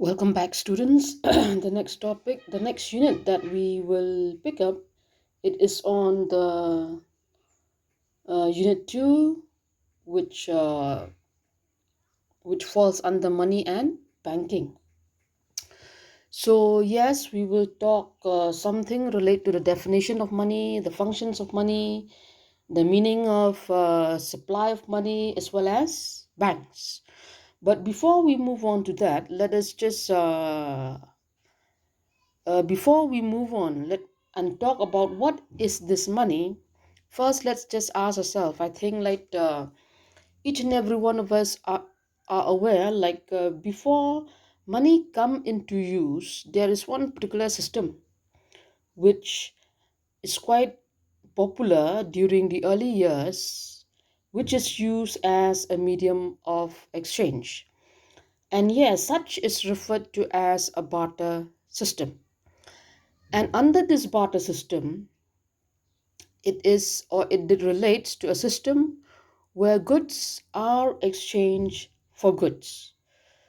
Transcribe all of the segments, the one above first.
Welcome back, students. The next unit that we will pick up, it is on the unit two, which uh, which falls under money and banking. So yes, we will talk something related to the definition of money, the functions of money, the meaning of supply of money, as well as banks. But before we move on to that, let us just before we move on let and talk about what is this money. First, let's just ask ourselves. I think each and every one of us are aware, before money come into use, there is one particular system which is quite popular during the early years, which is used as a medium of exchange. And yes, such is referred to as a barter system. And under this barter system, it relates to a system where goods are exchanged for goods.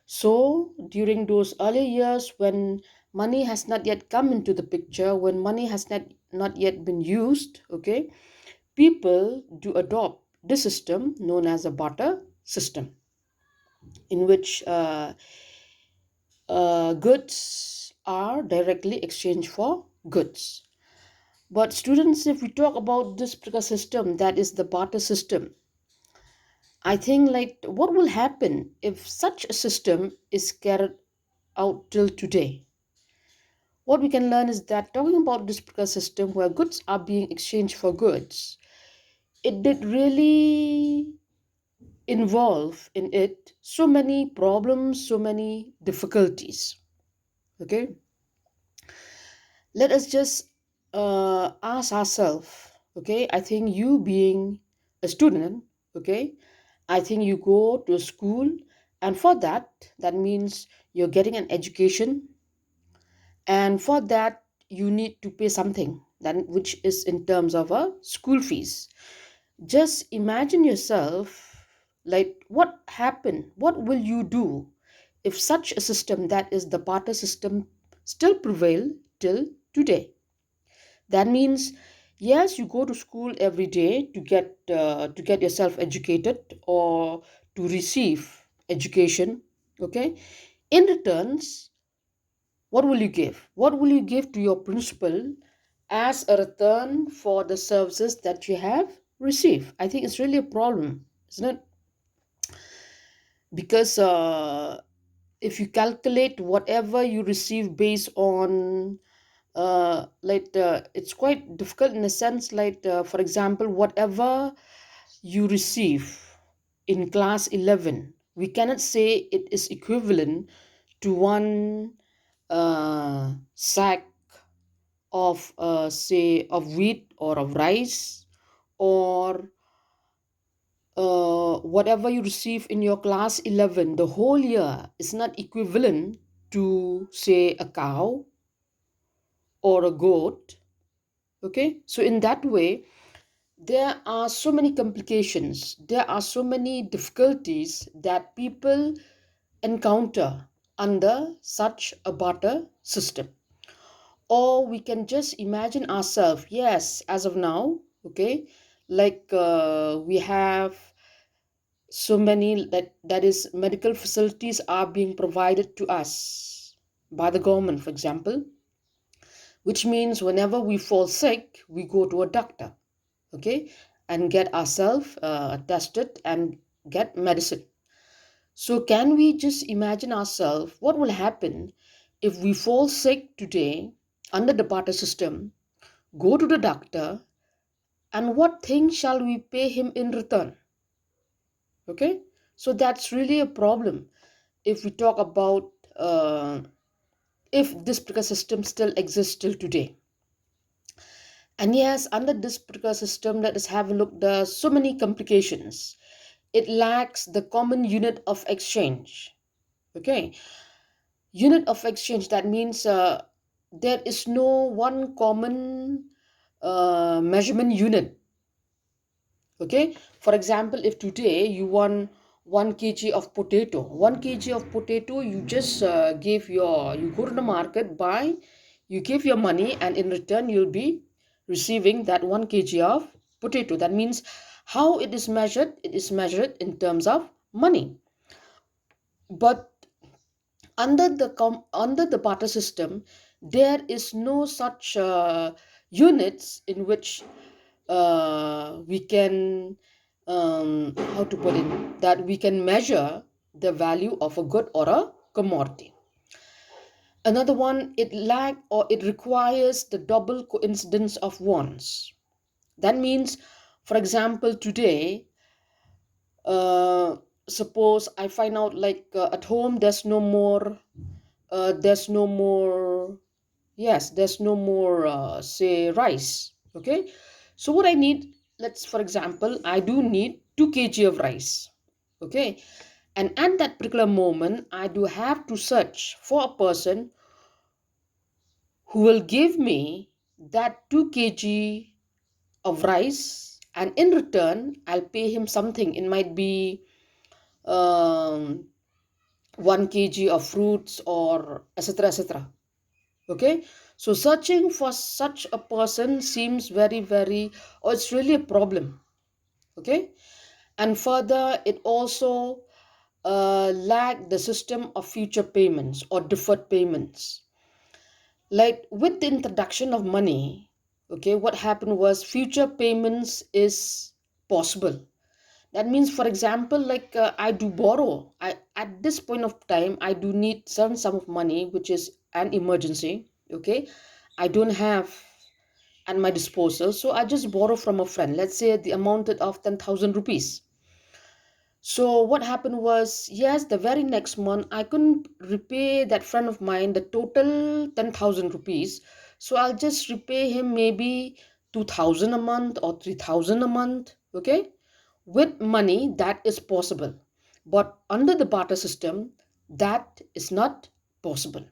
So during those early years when money has not yet come into the picture, when money has not yet been used, okay, people do adopt this system known as a barter system, in which goods are directly exchanged for goods. But students, if we talk about this particular system, that is the barter system, I think what will happen if such a system is carried out till today? What we can learn is that talking about this particular system where goods are being exchanged for goods, it did really involve in it so many problems, so many difficulties. Okay, let us just ask ourselves. Okay, I think you being a student, okay, I think you go to a school, and for that, that means you're getting an education, and for that, you need to pay something, that which is in terms of a school fees. Just imagine yourself, like what happened, what will you do if such a system, that is the barter system, still prevail till today? That means, yes, you go to school every day to get yourself educated or to receive education. Okay. In returns, what will you give? What will you give to your principal as a return for the services that you have received? I think it's really a problem, isn't it? Because if you calculate whatever you receive based on it's quite difficult in a sense, for example, whatever you receive in class 11, we cannot say it is equivalent to one sack of say of wheat or of rice, or whatever you receive in your class 11 the whole year is not equivalent to say a cow or a goat. Okay, so in that way, there are so many complications, there are so many difficulties that people encounter under such a barter system. Or we can just imagine ourselves, yes, as of now, okay, we have so many, that is medical facilities are being provided to us by the government, for example, which means whenever we fall sick, we go to a doctor, okay, and get ourselves tested and get medicine. So can we just imagine ourselves what will happen if we fall sick today under the barter system, go to the doctor, and what thing shall we pay him in return? Okay, so that's really a problem if we talk about if this particular system still exists till today. And yes, under this particular system, let us have a look. There are so many complications. It lacks the common unit of exchange. Okay, unit of exchange. That means there is no one common measurement unit. Okay, for example, if today you want 1 kg of potato. 1 kg of potato, you just you go to the market, buy, you give your money, and in return, you'll be receiving that 1 kg of potato. That means how it is measured, it is measured in terms of money. But under the barter system, there is no such units in which we can how to put it, that we can measure the value of a good or a commodity. Another one, it lack or it requires the double coincidence of wants. That means, for example, today, uh, suppose I find out like at home there's no more, yes, there's no more say rice. Okay, so what I need, let's for example, I do need 2 kg of rice. Okay, and at that particular moment I do have to search for a person who will give me that 2 kg of rice, and in return I'll pay him something. It might be um, 1 kg of fruits or etc etc. Okay, so searching for such a person seems very very, or it's really a problem. Okay, and further it also lack the system of future payments or deferred payments. Like with the introduction of money, okay, what happened was future payments is possible. That means, for example, like I do borrow, I at this point of time I do need certain sum of money which is an emergency. Okay, I don't have at my disposal, so I just borrow from a friend, let's say the amount of 10,000 rupees. So what happened was, yes, the very next month I couldn't repay that friend of mine the total 10,000 rupees. So I'll just repay him maybe 2,000 a month or 3,000 a month. Okay, with money that is possible, but under the barter system that is not possible.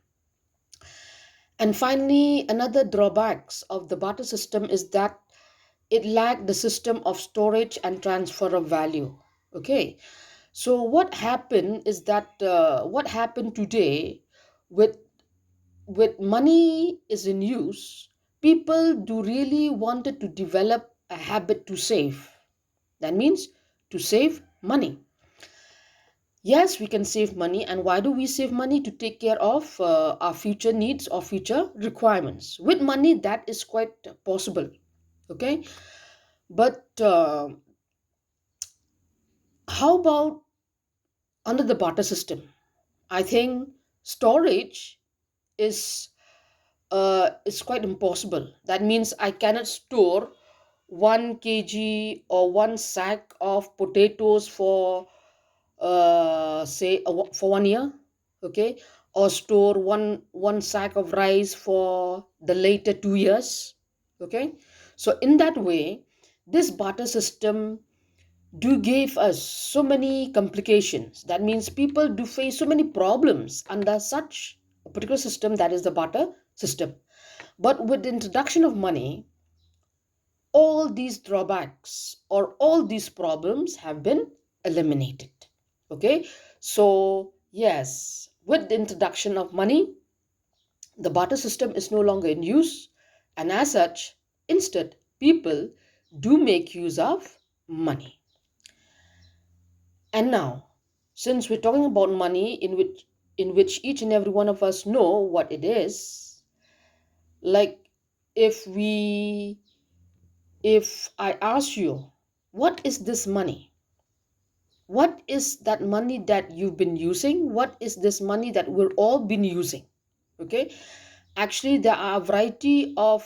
And finally, another drawbacks of the barter system is that it lacked the system of storage and transfer of value. Okay, so what happened is that what happened today with money is in use, people do really wanted to develop a habit to save. That means to save money. Yes, we can save money. And why do we save money? To take care of our future needs or future requirements. With money, that is quite possible. Okay. But how about under the barter system? I think storage is is quite impossible. That means I cannot store 1 kg or one sack of potatoes for say for 1 year. Okay, or store one sack of rice for the later 2 years. Okay, so in that way this barter system do give us so many complications. That means people do face so many problems under such a particular system, that is the barter system. But with the introduction of money, all these drawbacks or all these problems have been eliminated. Okay, so yes, with the introduction of money, the barter system is no longer in use, and as such, instead, people do make use of money. And now, since we're talking about money, in which each and every one of us know what it is, like if we if I ask you, what is this money? What is that money that you've been using? What is this money that we've all been using? Okay, actually, there are a variety of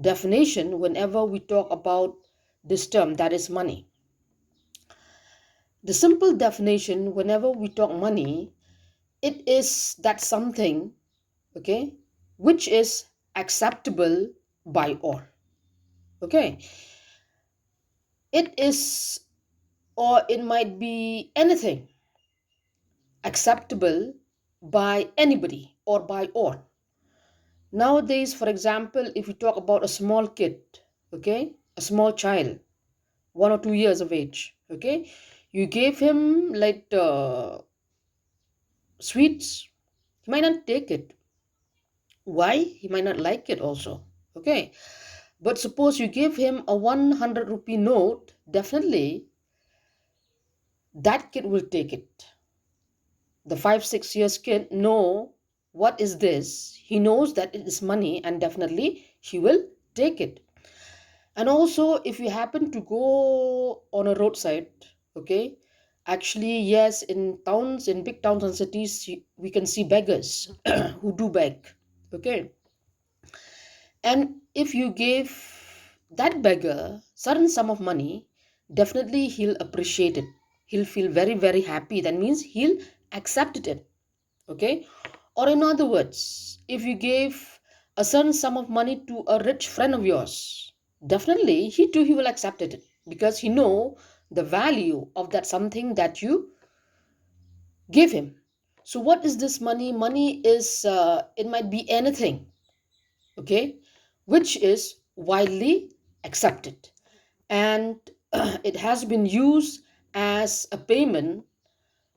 definition whenever we talk about this term, that is money. The simple definition, whenever we talk money, it is that something, okay, which is acceptable by all. Okay, it is, or it might be anything acceptable by anybody or by all. Nowadays, for example, if you talk about a small kid, okay, a small child, 1 or 2 years of age, okay, You gave him like sweets, he might not take it. Why? He might not like it also. Okay. But suppose you give him a 100 rupee note, definitely that kid will take it. The 5 6 years kid know what is this. He knows that it is money, and definitely he will take it. And also, if you happen to go on a roadside, okay, actually, yes, in towns, in big towns and cities, we can see beggars who do beg, okay. And if you give that beggar certain sum of money, definitely he'll appreciate it. He'll feel very, very happy. That means he'll accept it, okay. Or in other words, if you gave a certain sum of money to a rich friend of yours, definitely he will accept it, because he know the value of that something that you give him. So what is this money? Money is it might be anything, okay, which is widely accepted, and it has been used as a payment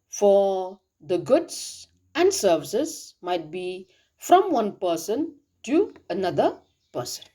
for the goods and services, might be from one person to another person.